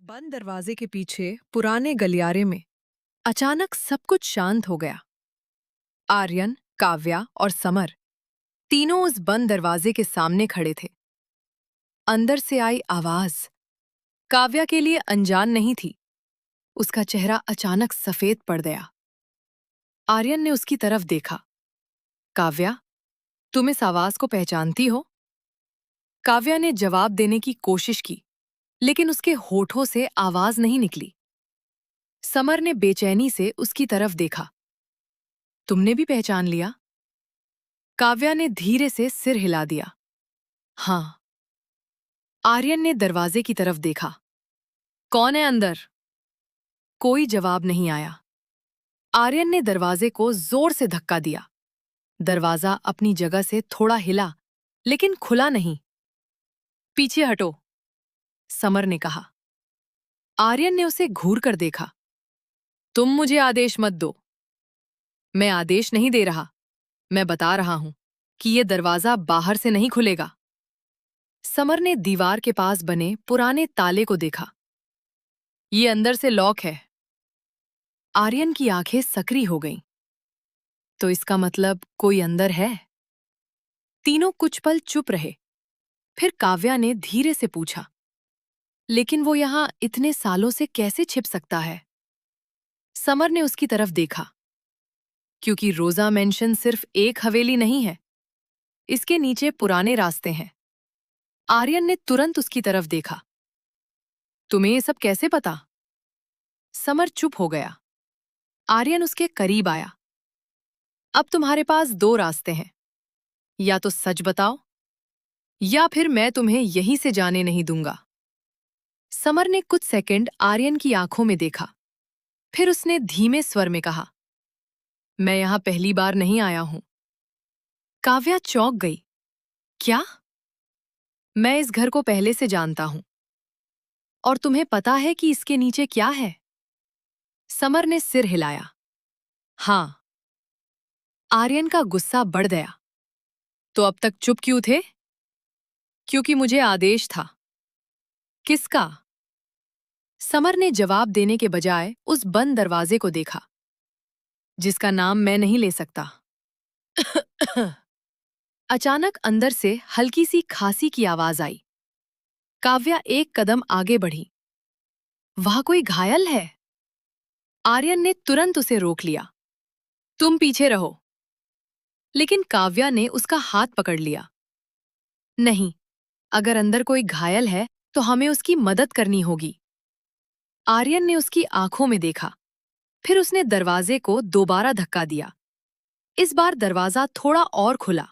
बंद दरवाजे के पीछे पुराने गलियारे में अचानक सब कुछ शांत हो गया। आर्यन, काव्या और समर तीनों उस बंद दरवाजे के सामने खड़े थे। अंदर से आई आवाज काव्या के लिए अनजान नहीं थी। उसका चेहरा अचानक सफेद पड़ गया। आर्यन ने उसकी तरफ देखा। काव्या, तुम इस आवाज को पहचानती हो? काव्या ने जवाब देने की कोशिश की, लेकिन उसके होठों से आवाज नहीं निकली। समर ने बेचैनी से उसकी तरफ देखा। तुमने भी पहचान लिया? काव्या ने धीरे से सिर हिला दिया। हाँ। आर्यन ने दरवाजे की तरफ देखा। कौन है अंदर? कोई जवाब नहीं आया। आर्यन ने दरवाजे को जोर से धक्का दिया। दरवाजा अपनी जगह से थोड़ा हिला, लेकिन खुला नहीं। पीछे हटो, समर ने कहा। आर्यन ने उसे घूर कर देखा। तुम मुझे आदेश मत दो। मैं आदेश नहीं दे रहा। मैं बता रहा हूं कि यह दरवाजा बाहर से नहीं खुलेगा। समर ने दीवार के पास बने पुराने ताले को देखा। ये अंदर से लॉक है। आर्यन की आंखें सकरी हो गईं। तो इसका मतलब कोई अंदर है? तीनों कुछ पल चुप रहे। फिर काव्या ने धीरे से पूछा, लेकिन वो यहां इतने सालों से कैसे छिप सकता है? समर ने उसकी तरफ देखा। क्योंकि रोजा मेंशन सिर्फ एक हवेली नहीं है, इसके नीचे पुराने रास्ते हैं। आर्यन ने तुरंत उसकी तरफ देखा। तुम्हें ये सब कैसे पता? समर चुप हो गया। आर्यन उसके करीब आया। अब तुम्हारे पास दो रास्ते हैं। या तो सच बताओ, या फिर मैं तुम्हें यहीं से जाने नहीं दूंगा। समर ने कुछ सेकंड आर्यन की आंखों में देखा। फिर उसने धीमे स्वर में कहा, मैं यहां पहली बार नहीं आया हूं। काव्या चौंक गई। क्या? मैं इस घर को पहले से जानता हूं। और तुम्हें पता है कि इसके नीचे क्या है? समर ने सिर हिलाया। हां। आर्यन का गुस्सा बढ़ गया। तो अब तक चुप क्यों थे? क्योंकि मुझे आदेश था। किसका? समर ने जवाब देने के बजाय उस बंद दरवाजे को देखा, जिसका नाम मैं नहीं ले सकता। अचानक अंदर से हल्की सी खांसी की आवाज आई। काव्या एक कदम आगे बढ़ी। वहां कोई घायल है? आर्यन ने तुरंत उसे रोक लिया। तुम पीछे रहो। लेकिन काव्या ने उसका हाथ पकड़ लिया। नहीं, अगर अंदर कोई घायल है तो हमें उसकी मदद करनी होगी। आर्यन ने उसकी आंखों में देखा। फिर उसने दरवाजे को दोबारा धक्का दिया। इस बार दरवाजा थोड़ा और खुला।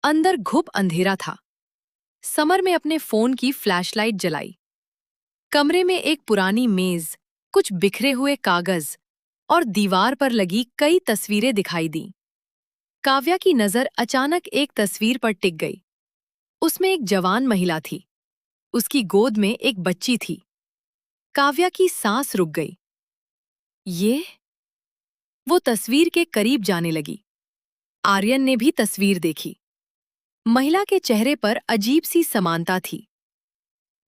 अंदर घुप अंधेरा था। समर में अपने फोन की फ्लैशलाइट जलाई। कमरे में एक पुरानी मेज, कुछ बिखरे हुए कागज और दीवार पर लगी कई तस्वीरें दिखाई दीं। काव्या की नजर अचानक एक तस्वीर पर टिक गई। उसमें एक जवान महिला थी। उसकी गोद में एक बच्ची थी। काव्या की सांस रुक गई। ये? वो तस्वीर के करीब जाने लगी। आर्यन ने भी तस्वीर देखी। महिला के चेहरे पर अजीब सी समानता थी।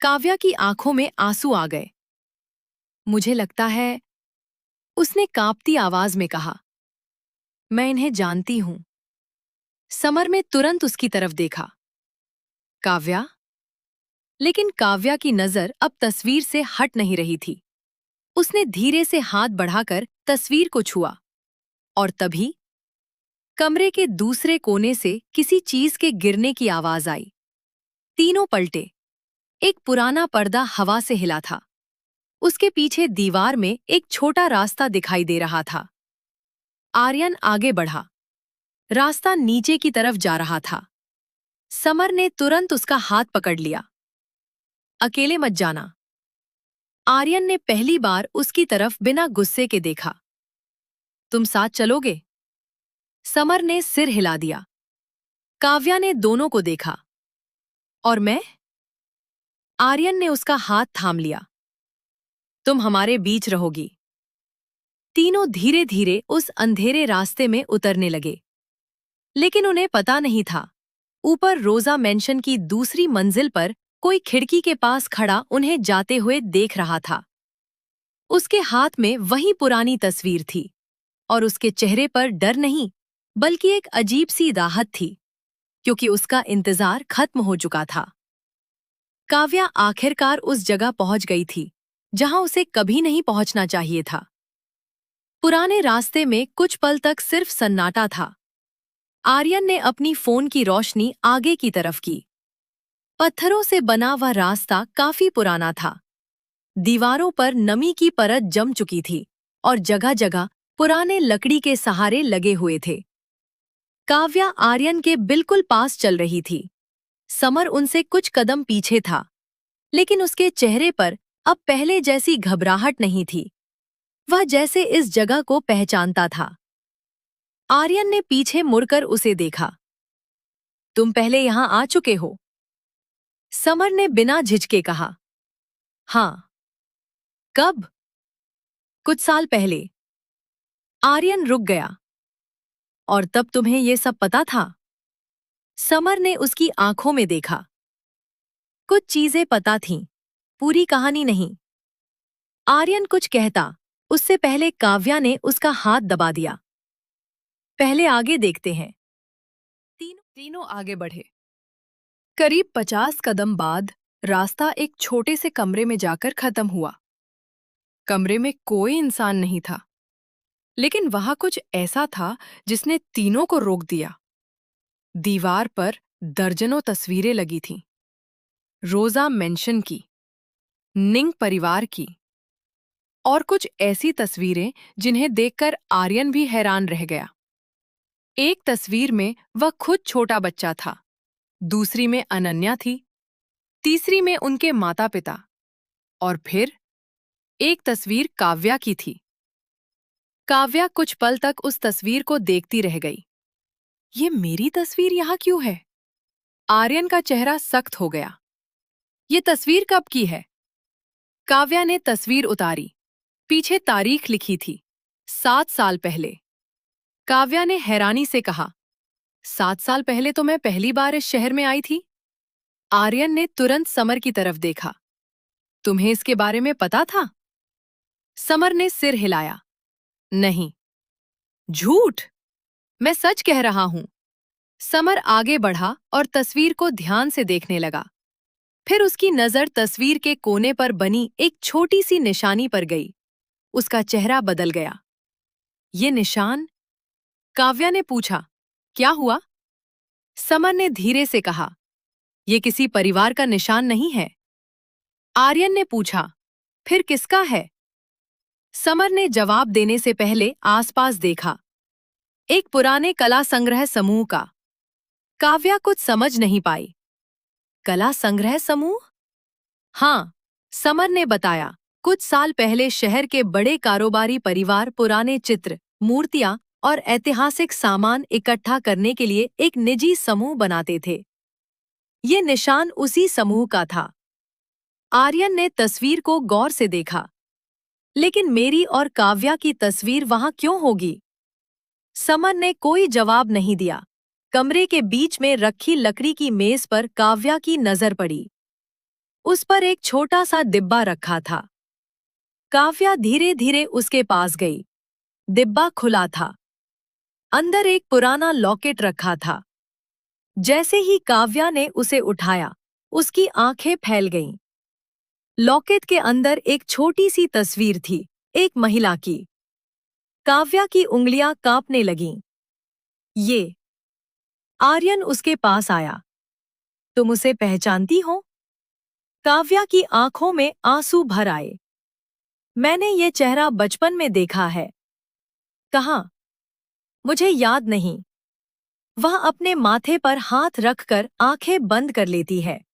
काव्या की आंखों में आंसू आ गए। मुझे लगता है, उसने कांपती आवाज में कहा, मैं इन्हें जानती हूं। समर में तुरंत उसकी तरफ देखा। काव्या? लेकिन काव्या की नजर अब तस्वीर से हट नहीं रही थी। उसने धीरे से हाथ बढ़ाकर तस्वीर को छुआ। और तभी कमरे के दूसरे कोने से किसी चीज के गिरने की आवाज आई। तीनों पलटे। एक पुराना पर्दा हवा से हिला था। उसके पीछे दीवार में एक छोटा रास्ता दिखाई दे रहा था। आर्यन आगे बढ़ा। रास्ता नीचे की तरफ जा रहा था। समर ने तुरंत उसका हाथ पकड़ लिया। अकेले मत जाना। आर्यन ने पहली बार उसकी तरफ बिना गुस्से के देखा। तुम साथ चलोगे? समर ने सिर हिला दिया। काव्या ने दोनों को देखा। और मैं? आर्यन ने उसका हाथ थाम लिया। तुम हमारे बीच रहोगी। तीनों धीरे धीरे उस अंधेरे रास्ते में उतरने लगे। लेकिन उन्हें पता नहीं था, ऊपर रोजा मेंशन की दूसरी मंजिल पर कोई खिड़की के पास खड़ा उन्हें जाते हुए देख रहा था। उसके हाथ में वही पुरानी तस्वीर थी और उसके चेहरे पर डर नहीं, बल्कि एक अजीब सी राहत थी, क्योंकि उसका इंतजार खत्म हो चुका था। काव्या आखिरकार उस जगह पहुंच गई थी जहां उसे कभी नहीं पहुंचना चाहिए था। पुराने रास्ते में कुछ पल तक सिर्फ सन्नाटा था। आर्यन ने अपनी फोन की रोशनी आगे की तरफ की। पत्थरों से बना वह रास्ता काफी पुराना था। दीवारों पर नमी की परत जम चुकी थी और जगह-जगह पुराने लकड़ी के सहारे लगे हुए थे। काव्या आर्यन के बिल्कुल पास चल रही थी। समर उनसे कुछ कदम पीछे था, लेकिन उसके चेहरे पर अब पहले जैसी घबराहट नहीं थी। वह जैसे इस जगह को पहचानता था। आर्यन ने पीछे मुड़कर उसे देखा। तुम पहले यहां आ चुके हो? समर ने बिना झिझके कहा। हाँ। कब? कुछ साल पहले। आर्यन रुक गया। और तब तुम्हें ये सब पता था? समर ने उसकी आंखों में देखा। कुछ चीजें पता थीं, पूरी कहानी नहीं। आर्यन कुछ कहता, उससे पहले काव्या ने उसका हाथ दबा दिया। पहले आगे देखते हैं। तीनों आगे बढ़े। करीब 50 कदम बाद रास्ता एक छोटे से कमरे में जाकर खत्म हुआ। कमरे में कोई इंसान नहीं था, लेकिन वहां कुछ ऐसा था जिसने तीनों को रोक दिया। दीवार पर दर्जनों तस्वीरें लगी थीं। रोजा मेंशन की, निंग परिवार की, और कुछ ऐसी तस्वीरें जिन्हें देखकर आर्यन भी हैरान रह गया। एक तस्वीर में वह खुद छोटा बच्चा था, दूसरी में अनन्या थी, तीसरी में उनके माता-पिता, और फिर एक तस्वीर काव्या की थी। काव्या कुछ पल तक उस तस्वीर को देखती रह गई। ये मेरी तस्वीर यहाँ क्यों है? आर्यन का चेहरा सख्त हो गया। ये तस्वीर कब की है? काव्या ने तस्वीर उतारी। पीछे तारीख लिखी थी, 7 साल पहले। काव्या ने हैरानी से कहा, 7 साल पहले तो मैं पहली बार इस शहर में आई थी। आर्यन ने तुरंत समर की तरफ देखा। तुम्हें इसके बारे में पता था? समर ने सिर हिलाया। नहीं। झूठ। मैं सच कह रहा हूं। समर आगे बढ़ा और तस्वीर को ध्यान से देखने लगा। फिर उसकी नजर तस्वीर के कोने पर बनी एक छोटी सी निशानी पर गई। उसका चेहरा बदल गया। ये निशान? काव्या ने पूछा। क्या हुआ? समर ने धीरे से कहा, यह किसी परिवार का निशान नहीं है। आर्यन ने पूछा, फिर किसका है? समर ने जवाब देने से पहले आसपास देखा। एक पुराने कला संग्रह समूह का। काव्या कुछ समझ नहीं पाई। कला संग्रह समूह? हाँ, समर ने बताया। कुछ साल पहले शहर के बड़े कारोबारी परिवार पुराने चित्र, मूर्तियां और ऐतिहासिक सामान इकट्ठा करने के लिए एक निजी समूह बनाते थे। ये निशान उसी समूह का था। आर्यन ने तस्वीर को गौर से देखा। लेकिन मेरी और काव्या की तस्वीर वहां क्यों होगी? समर ने कोई जवाब नहीं दिया। कमरे के बीच में रखी लकड़ी की मेज पर काव्या की नजर पड़ी। उस पर एक छोटा सा डिब्बा रखा था। काव्या धीरे धीरे उसके पास गई। डिब्बा खुला था। अंदर एक पुराना लॉकेट रखा था। जैसे ही काव्या ने उसे उठाया, उसकी आंखें फैल गईं। लॉकेट के अंदर एक छोटी सी तस्वीर थी, एक महिला की। काव्या की उंगलियां कांपने लगीं। ये। आर्यन उसके पास आया। तुम उसे पहचानती हो? काव्या की आंखों में आंसू भर आए। मैंने ये चेहरा बचपन में देखा है। कहाँ? मुझे याद नहीं। वह अपने माथे पर हाथ रखकर आंखें बंद कर लेती है।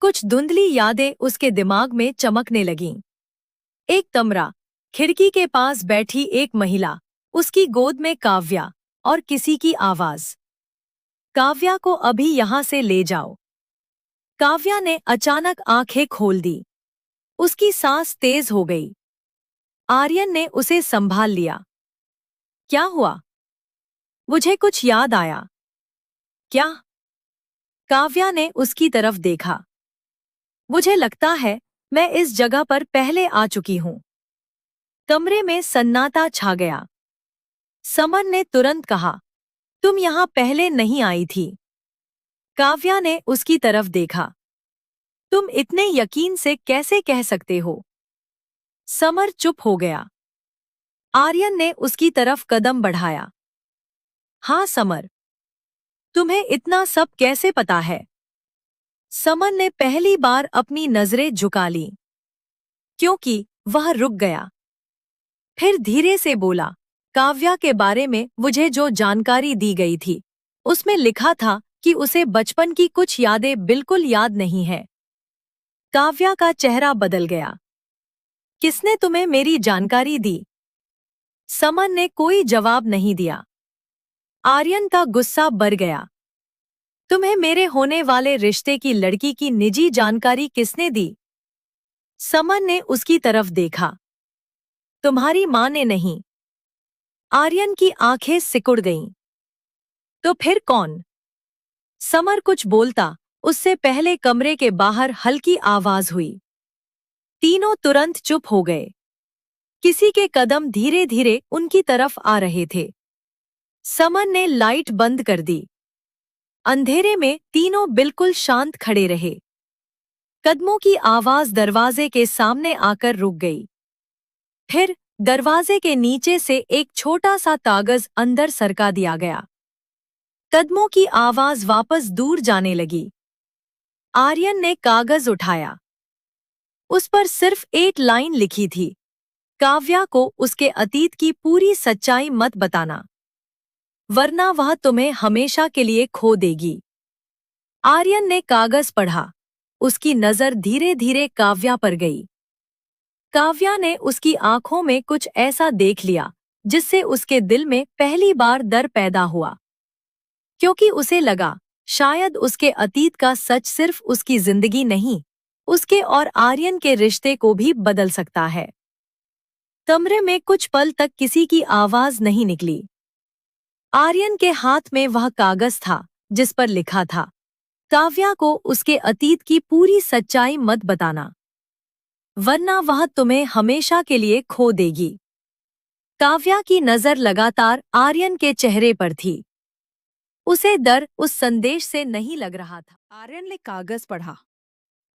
कुछ धुंधली यादें उसके दिमाग में चमकने लगीं। एक कमरा, खिड़की के पास बैठी एक महिला, उसकी गोद में काव्या, और किसी की आवाज। काव्या को अभी यहाँ से ले जाओ। काव्या ने अचानक आंखें खोल दी। उसकी सांस तेज हो गई। आर्यन ने उसे संभाल लिया। क्या हुआ? मुझे कुछ याद आया। क्या? काव्या ने उसकी तरफ देखा। मुझे लगता है मैं इस जगह पर पहले आ चुकी हूँ। कमरे में सन्नाटा छा गया। समर ने तुरंत कहा, तुम यहाँ पहले नहीं आई थी। काव्या ने उसकी तरफ देखा। तुम इतने यकीन से कैसे कह सकते हो? समर चुप हो गया। आर्यन ने उसकी तरफ कदम बढ़ाया। हाँ समर, तुम्हें इतना सब कैसे पता है? समर ने पहली बार अपनी नजरें झुका ली, क्योंकि वह रुक गया। फिर धीरे से बोला, काव्या के बारे में मुझे जो जानकारी दी गई थी, उसमें लिखा था कि उसे बचपन की कुछ यादें बिल्कुल याद नहीं है। काव्या का चेहरा बदल गया। किसने तुम्हें मेरी जानकारी दी? समर ने कोई जवाब नहीं दिया। आर्यन का गुस्सा बढ़ गया। तुम्हें मेरे होने वाले रिश्ते की लड़की की निजी जानकारी किसने दी? समर ने उसकी तरफ देखा। तुम्हारी माँ ने नहीं। आर्यन की आंखें सिकुड़ गईं। तो फिर कौन? समर कुछ बोलता उससे पहले कमरे के बाहर हल्की आवाज हुई। तीनों तुरंत चुप हो गए। किसी के कदम धीरे धीरे उनकी तरफ आ रहे थे। समर ने लाइट बंद कर दी। अंधेरे में तीनों बिल्कुल शांत खड़े रहे। कदमों की आवाज दरवाजे के सामने आकर रुक गई। फिर दरवाजे के नीचे से एक छोटा सा कागज अंदर सरका दिया गया। कदमों की आवाज वापस दूर जाने लगी। आर्यन ने कागज उठाया। उस पर सिर्फ एक लाइन लिखी थी, काव्या को उसके अतीत की पूरी सच्चाई मत बताना, वरना वह तुम्हें हमेशा के लिए खो देगी। आर्यन ने कागज पढ़ा। उसकी नजर धीरे धीरे काव्या पर गई। काव्या ने उसकी आंखों में कुछ ऐसा देख लिया जिससे उसके दिल में पहली बार डर पैदा हुआ, क्योंकि उसे लगा शायद उसके अतीत का सच सिर्फ उसकी जिंदगी नहीं, उसके और आर्यन के रिश्ते को भी बदल सकता है। कमरे में कुछ पल तक किसी की आवाज नहीं निकली। आर्यन के हाथ में वह कागज था जिस पर लिखा था, काव्या को उसके अतीत की पूरी सच्चाई मत बताना, वरना वह तुम्हें हमेशा के लिए खो देगी। काव्या की नजर लगातार आर्यन के चेहरे पर थी। उसे डर उस संदेश से नहीं लग रहा था। आर्यन ने कागज पढ़ा।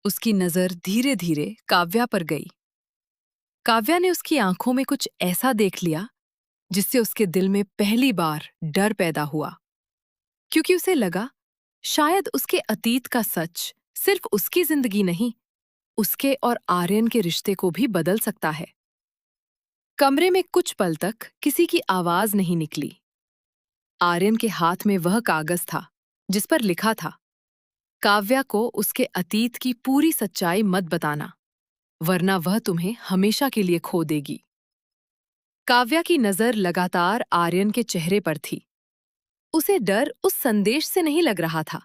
उसकी नजर धीरे धीरे काव्या पर गई। काव्या ने उसकी आंखों में कुछ ऐसा देख लिया जिससे उसके दिल में पहली बार डर पैदा हुआ, क्योंकि उसे लगा शायद उसके अतीत का सच सिर्फ उसकी जिंदगी नहीं, उसके और आर्यन के रिश्ते को भी बदल सकता है। कमरे में कुछ पल तक किसी की आवाज नहीं निकली। आर्यन के हाथ में वह कागज था जिस पर लिखा था, काव्या को उसके अतीत की पूरी सच्चाई मत बताना, वरना वह तुम्हें हमेशा के लिए खो देगी। काव्या की नजर लगातार आर्यन के चेहरे पर थी। उसे डर उस संदेश से नहीं लग रहा था,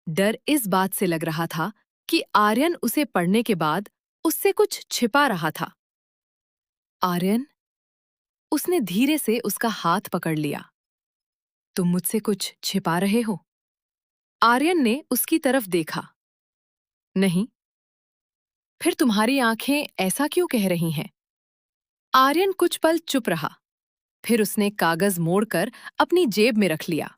डर इस बात से लग रहा था कि आर्यन उसे पढ़ने के बाद उससे कुछ छिपा रहा था। आर्यन, उसने धीरे से उसका हाथ पकड़ लिया। तुम मुझसे कुछ छिपा रहे हो? आर्यन ने उसकी तरफ देखा। नहीं। फिर तुम्हारी आंखें ऐसा क्यों कह रही हैं? आर्यन कुछ पल चुप रहा। फिर उसने कागज मोड़कर अपनी जेब में रख लिया।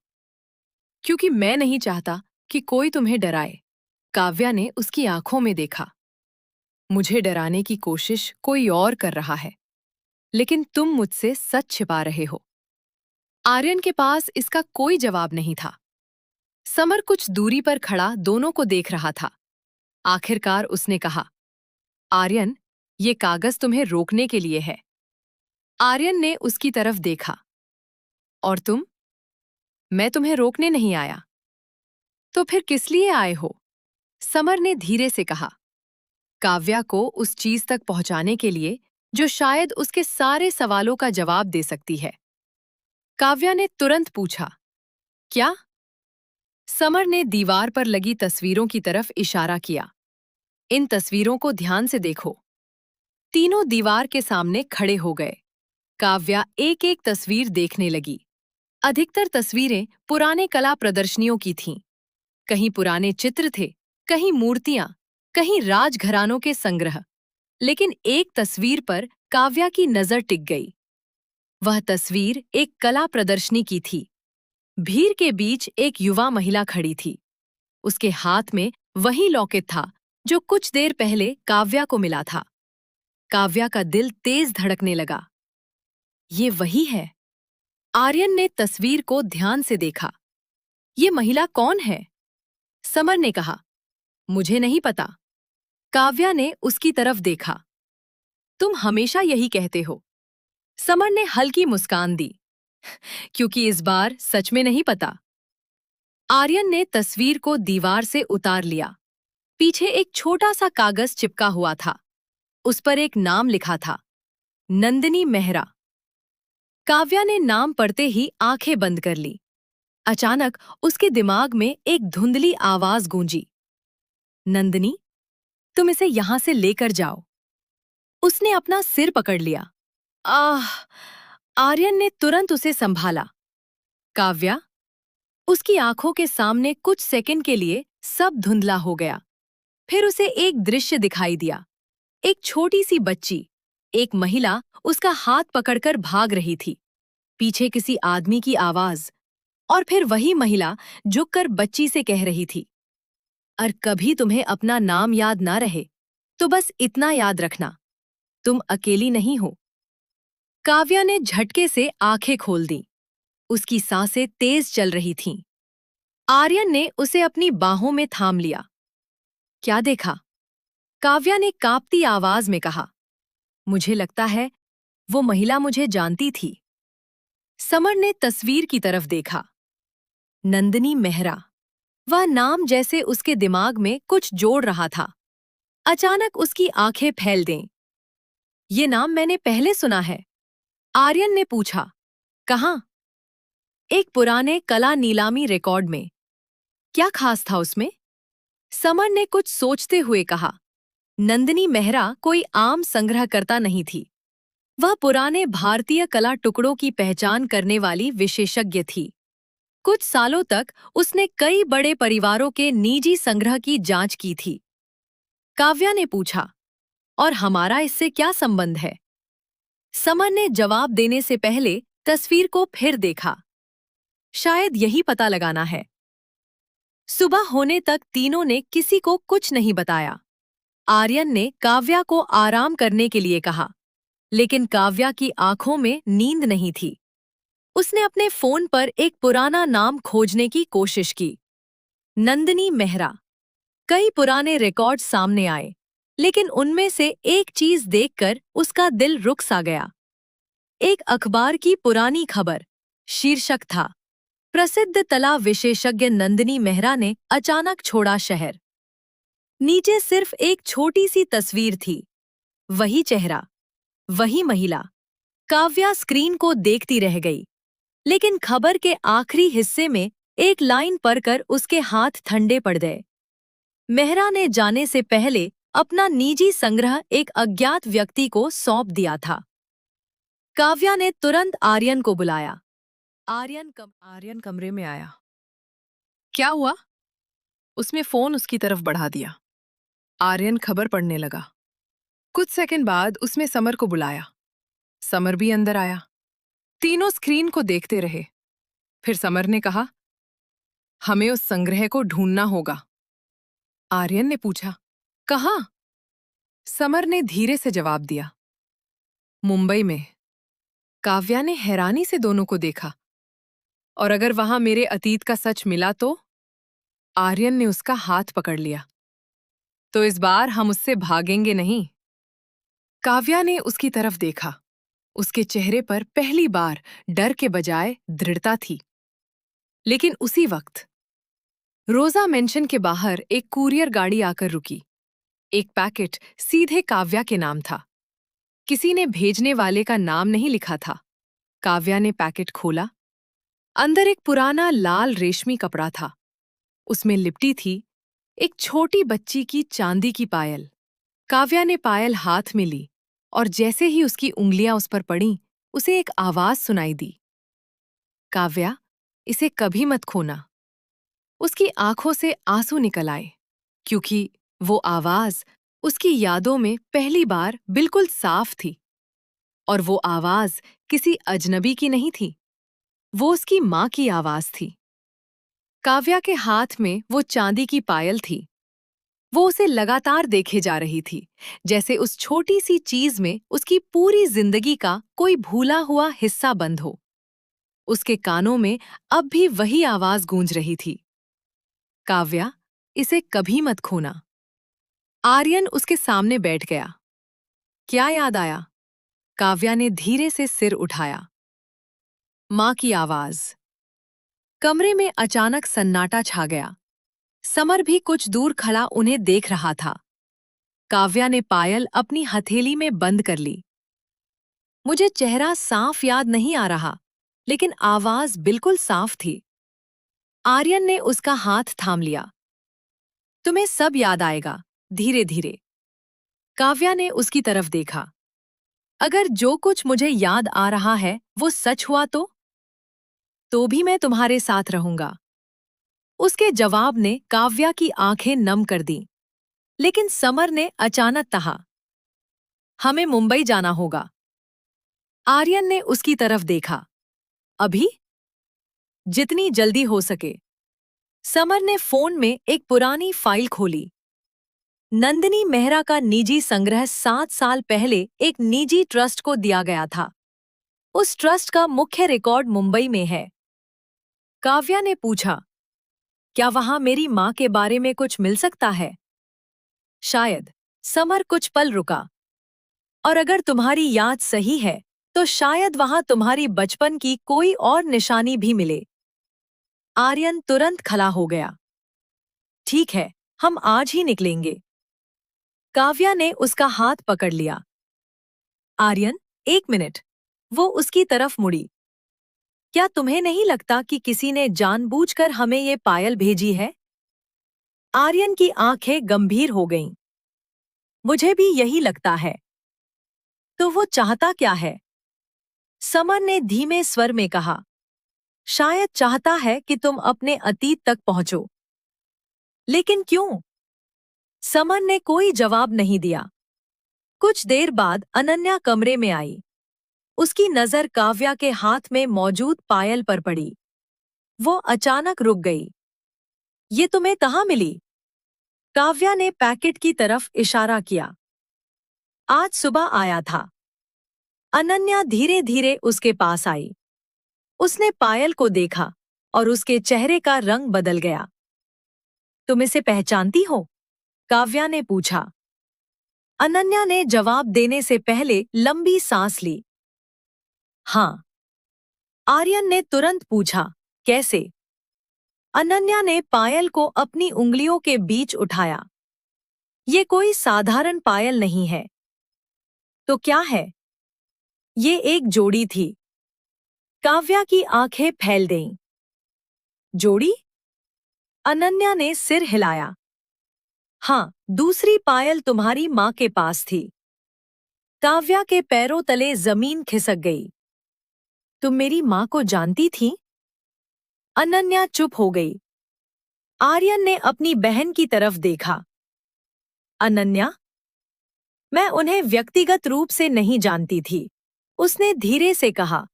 क्योंकि मैं नहीं चाहता कि कोई तुम्हें डराए। काव्या ने उसकी आंखों में देखा। मुझे डराने की कोशिश कोई और कर रहा है, लेकिन तुम मुझसे सच छिपा रहे हो। आर्यन के पास इसका कोई जवाब नहीं था। समर कुछ दूरी पर खड़ा दोनों को देख रहा था। आखिरकार उसने कहा, आर्यन, ये कागज तुम्हें रोकने के लिए है। आर्यन ने उसकी तरफ देखा। और तुम? मैं तुम्हें रोकने नहीं आया। तो फिर किस लिए आए हो? समर ने धीरे से कहा, काव्या को उस चीज तक पहुंचाने के लिए जो शायद उसके सारे सवालों का जवाब दे सकती है। काव्या ने तुरंत पूछा, क्या? समर ने दीवार पर लगी तस्वीरों की तरफ इशारा किया। इन तस्वीरों को ध्यान से देखो। तीनों दीवार के सामने खड़े हो गए। काव्या एक एक तस्वीर देखने लगी। अधिकतर तस्वीरें पुराने कला प्रदर्शनियों की थीं। कहीं पुराने चित्र थे, कहीं मूर्तियां, कहीं राजघरानों के संग्रह। लेकिन एक तस्वीर पर काव्या की नजर टिक गई। वह तस्वीर एक कला प्रदर्शनी की थी। भीड़ के बीच एक युवा महिला खड़ी थी। उसके हाथ में वही लॉकेट था जो कुछ देर पहले काव्या को मिला था। काव्या का दिल तेज धड़कने लगा। ये वही है। आर्यन ने तस्वीर को ध्यान से देखा। ये महिला कौन है? समर ने कहा, मुझे नहीं पता। काव्या ने उसकी तरफ देखा। तुम हमेशा यही कहते हो। समर ने हल्की मुस्कान दी। क्योंकि इस बार सच में नहीं पता। आर्यन ने तस्वीर को दीवार से उतार लिया। पीछे एक छोटा सा कागज चिपका हुआ था। उस पर एक नाम लिखा था, नंदिनी मेहरा। काव्या ने नाम पढ़ते ही आंखें बंद कर ली। अचानक उसके दिमाग में एक धुंधली आवाज गूंजी, नंदिनी, तुम इसे यहां से लेकर जाओ। उसने अपना सिर पकड़ लिया। आह! आर्यन ने तुरंत उसे संभाला। काव्या? उसकी आंखों के सामने कुछ सेकंड के लिए सब धुंधला हो गया। फिर उसे एक दृश्य दिखाई दिया। एक छोटी सी बच्ची, एक महिला उसका हाथ पकड़कर भाग रही थी। पीछे किसी आदमी की आवाज, और फिर वही महिला झुककर बच्ची से कह रही थी, और कभी तुम्हें अपना नाम याद ना रहे तो बस इतना याद रखना, तुम अकेली नहीं हो। काव्या ने झटके से आंखें खोल दी। उसकी सांसें तेज चल रही थीं। आर्यन ने उसे अपनी बाहों में थाम लिया। क्या देखा? काव्या ने कांपती आवाज में कहा, मुझे लगता है वो महिला मुझे जानती थी। समर ने तस्वीर की तरफ देखा। नंदिनी मेहरा। वह नाम जैसे उसके दिमाग में कुछ जोड़ रहा था। अचानक उसकी आंखें फैल गईं। ये नाम मैंने पहले सुना है। आर्यन ने पूछा, कहाँ? एक पुराने कला नीलामी रिकॉर्ड में। क्या खास था उसमें? समर ने कुछ सोचते हुए कहा, नंदिनी मेहरा कोई आम संग्रहकर्ता नहीं थी। वह पुराने भारतीय कला टुकड़ों की पहचान करने वाली विशेषज्ञ थी। कुछ सालों तक उसने कई बड़े परिवारों के निजी संग्रह की जांच की थी। काव्या ने पूछा, और हमारा इससे क्या संबंध है? समर ने जवाब देने से पहले तस्वीर को फिर देखा। शायद यही पता लगाना है। सुबह होने तक तीनों ने किसी को कुछ नहीं बताया। आर्यन ने काव्या को आराम करने के लिए कहा, लेकिन काव्या की आंखों में नींद नहीं थी। उसने अपने फोन पर एक पुराना नाम खोजने की कोशिश की, नंदिनी मेहरा। कई पुराने रिकॉर्ड सामने आए, लेकिन उनमें से एक चीज देखकर उसका दिल रुक सा गया। एक अखबार की पुरानी खबर। शीर्षक था, प्रसिद्ध तला विशेषज्ञ नंदिनी मेहरा ने अचानक छोड़ा शहर। नीचे सिर्फ एक छोटी सी तस्वीर थी। वही चेहरा, वही महिला। काव्या स्क्रीन को देखती रह गई, लेकिन खबर के आखिरी हिस्से में एक लाइन पढ़कर उसके हाथ ठंडे पड़ गए। मेहरा ने जाने से पहले अपना निजी संग्रह एक अज्ञात व्यक्ति को सौंप दिया था। काव्या ने तुरंत आर्यन को बुलाया। आर्यन कमरे में आया। क्या हुआ? उसने फोन उसकी तरफ बढ़ा दिया। आर्यन खबर पढ़ने लगा। कुछ सेकंड बाद उसने समर को बुलाया। समर भी अंदर आया। तीनों स्क्रीन को देखते रहे। फिर समर ने कहा, हमें उस संग्रह को ढूंढना होगा। आर्यन ने पूछा, कहाँ? समर ने धीरे से जवाब दिया, मुंबई में। काव्या ने हैरानी से दोनों को देखा। और अगर वहां मेरे अतीत का सच मिला तो? आर्यन ने उसका हाथ पकड़ लिया। तो इस बार हम उससे भागेंगे नहीं। काव्या ने उसकी तरफ देखा। उसके चेहरे पर पहली बार डर के बजाय दृढ़ता थी। लेकिन उसी वक्त रोजा मेंशन के बाहर एक कुरियर गाड़ी आकर रुकी। एक पैकेट सीधे काव्या के नाम था। किसी ने भेजने वाले का नाम नहीं लिखा था। काव्या ने पैकेट खोला। अंदर एक पुराना लाल रेशमी कपड़ा था। उसमें लिपटी थी एक छोटी बच्ची की चांदी की पायल। काव्या ने पायल हाथ में ली, और जैसे ही उसकी उंगलियां उस पर पड़ीं, उसे एक आवाज सुनाई दी, काव्या, इसे कभी मत खोना। उसकी आंखों से आंसू निकल आए, क्योंकि वो आवाज उसकी यादों में पहली बार बिल्कुल साफ थी, और वो आवाज किसी अजनबी की नहीं थी। वो उसकी माँ की आवाज थी। काव्या के हाथ में वो चांदी की पायल थी। वो उसे लगातार देखे जा रही थी, जैसे उस छोटी सी चीज में उसकी पूरी जिंदगी का कोई भूला हुआ हिस्सा बंद हो। उसके कानों में अब भी वही आवाज गूंज रही थी, काव्या, इसे कभी मत खोना। आर्यन उसके सामने बैठ गया। क्या याद आया? काव्या ने धीरे से सिर उठाया। माँ की आवाज। कमरे में अचानक सन्नाटा छा गया। समर भी कुछ दूर खड़ा उन्हें देख रहा था। काव्या ने पायल अपनी हथेली में बंद कर ली। मुझे चेहरा साफ याद नहीं आ रहा, लेकिन आवाज बिल्कुल साफ थी। आर्यन ने उसका हाथ थाम लिया। तुम्हें सब याद आएगा, धीरे धीरे। काव्या ने उसकी तरफ देखा। अगर जो कुछ मुझे याद आ रहा है वो सच हुआ तो भी मैं तुम्हारे साथ रहूंगा। उसके जवाब ने काव्या की आंखें नम कर दी। लेकिन समर ने अचानक कहा, हमें मुंबई जाना होगा। आर्यन ने उसकी तरफ देखा। अभी? जितनी जल्दी हो सके। समर ने फोन में एक पुरानी फाइल खोली। नंदिनी मेहरा का निजी संग्रह 7 साल पहले एक निजी ट्रस्ट को दिया गया था। उस ट्रस्ट का मुख्य रिकॉर्ड मुंबई में है। काव्या ने पूछा, क्या वहां मेरी माँ के बारे में कुछ मिल सकता है? शायद। समर कुछ पल रुका। और अगर तुम्हारी याद सही है, तो शायद वहां तुम्हारी बचपन की कोई और निशानी भी मिले। आर्यन तुरंत खड़ा हो गया। ठीक है, हम आज ही निकलेंगे। काव्या ने उसका हाथ पकड़ लिया। आर्यन, 1 मिनट। वो उसकी तरफ मुड़ी। क्या तुम्हें नहीं लगता कि किसी ने जानबूझकर हमें ये पायल भेजी है? आर्यन की आंखें गंभीर हो गईं। मुझे भी यही लगता है। तो वो चाहता क्या है? समर ने धीमे स्वर में कहा, शायद चाहता है कि तुम अपने अतीत तक पहुंचो। लेकिन क्यों? समर ने कोई जवाब नहीं दिया। कुछ देर बाद अनन्या कमरे में आई। उसकी नजर काव्या के हाथ में मौजूद पायल पर पड़ी। वो अचानक रुक गई। ये तुम्हें कहाँ मिली? काव्या ने पैकेट की तरफ इशारा किया। आज सुबह आया था। अनन्या धीरे धीरे उसके पास आई। उसने पायल को देखा और उसके चेहरे का रंग बदल गया। तुम इसे पहचानती हो? काव्या ने पूछा। अनन्या ने जवाब देने से पहले लंबी सांस ली। हाँ। आर्यन ने तुरंत पूछा, कैसे? अनन्या ने पायल को अपनी उंगलियों के बीच उठाया। ये कोई साधारण पायल नहीं है। तो क्या है? ये एक जोड़ी थी। काव्या की आंखें फैल गईं। जोड़ी? अनन्या ने सिर हिलाया। हाँ, दूसरी पायल तुम्हारी माँ के पास थी। काव्या के पैरों तले जमीन खिसक गई। तुम मेरी माँ को जानती थी? अनन्या चुप हो गई। आर्यन ने अपनी बहन की तरफ देखा। अनन्या, मैं उन्हें व्यक्तिगत रूप से नहीं जानती थी, उसने धीरे से कहा।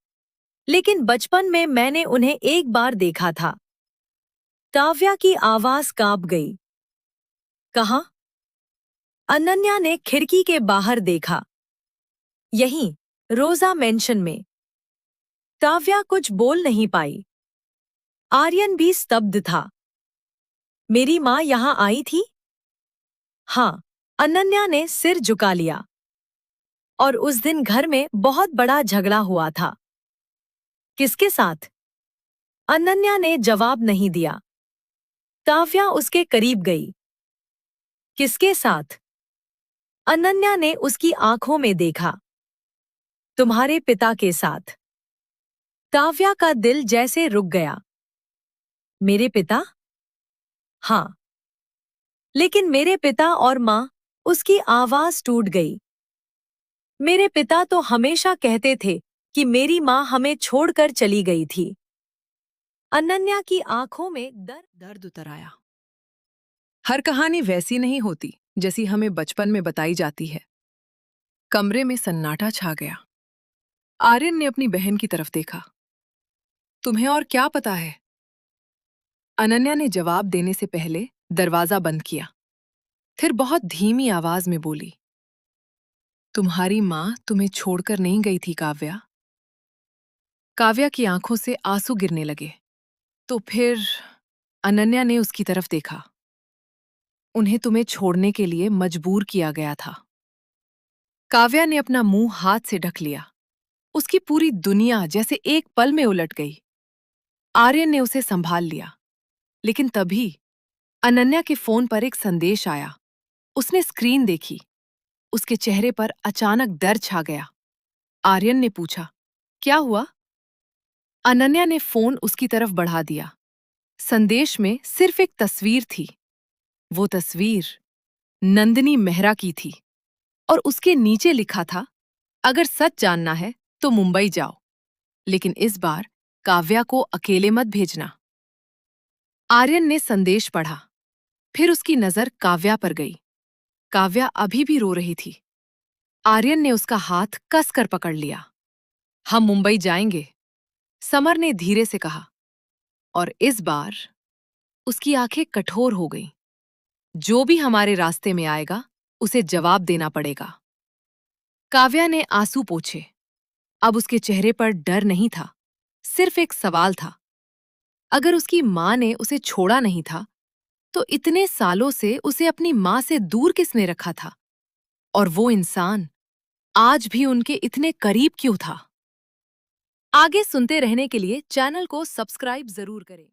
लेकिन बचपन में मैंने उन्हें एक बार देखा था। काव्या की आवाज कांप गई। कहाँ? अनन्या ने खिड़की के बाहर देखा। यहीं, रोजा मेंशन में। काव्या कुछ बोल नहीं पाई। आर्यन भी स्तब्ध था। मेरी माँ यहाँ आई थी? हाँ। अनन्या ने सिर झुका लिया। और उस दिन घर में बहुत बड़ा झगड़ा हुआ था। किसके साथ? अनन्या ने जवाब नहीं दिया। काव्या उसके करीब गई। किसके साथ? अनन्या ने उसकी आंखों में देखा। तुम्हारे पिता के साथ। काव्या का दिल जैसे रुक गया। मेरे पिता? हाँ। लेकिन मेरे पिता और माँ, उसकी आवाज टूट गई। मेरे पिता तो हमेशा कहते थे कि मेरी माँ हमें छोड़कर चली गई थी। अनन्या की आंखों में दर्द उतर आया। हर कहानी वैसी नहीं होती जैसी हमें बचपन में बताई जाती है। कमरे में सन्नाटा छा गया। आर्यन ने अपनी बहन की तरफ देखा। तुम्हें और क्या पता है? अनन्या ने जवाब देने से पहले दरवाजा बंद किया। फिर बहुत धीमी आवाज में बोली, तुम्हारी माँ तुम्हें छोड़कर नहीं गई थी काव्या। काव्या की आंखों से आंसू गिरने लगे। तो फिर? अनन्या ने उसकी तरफ देखा। उन्हें तुम्हें छोड़ने के लिए मजबूर किया गया था। काव्या ने अपना मुंह हाथ से ढक लिया। उसकी पूरी दुनिया जैसे एक पल में उलट गई। आर्यन ने उसे संभाल लिया, लेकिन तभी अनन्या के फोन पर एक संदेश आया। उसने स्क्रीन देखी। उसके चेहरे पर अचानक डर छा गया। आर्यन ने पूछा, क्या हुआ? अनन्या ने फोन उसकी तरफ बढ़ा दिया। संदेश में सिर्फ एक तस्वीर थी। वो तस्वीर नंदिनी मेहरा की थी और उसके नीचे लिखा था, अगर सच जानना है तो मुंबई जाओ, लेकिन इस बार काव्या को अकेले मत भेजना। आर्यन ने संदेश पढ़ा। फिर उसकी नजर काव्या पर गई। काव्या अभी भी रो रही थी। आर्यन ने उसका हाथ कसकर पकड़ लिया। हम मुंबई जाएंगे, समर ने धीरे से कहा, और इस बार उसकी आंखें कठोर हो गईं। जो भी हमारे रास्ते में आएगा उसे जवाब देना पड़ेगा। काव्या ने आंसू पोंछे। अब उसके चेहरे पर डर नहीं था, सिर्फ एक सवाल था। अगर उसकी माँ ने उसे छोड़ा नहीं था, तो इतने सालों से उसे अपनी माँ से दूर किसने रखा था? और वो इंसान आज भी उनके इतने करीब क्यों था? आगे सुनते रहने के लिए चैनल को सब्सक्राइब जरूर करें।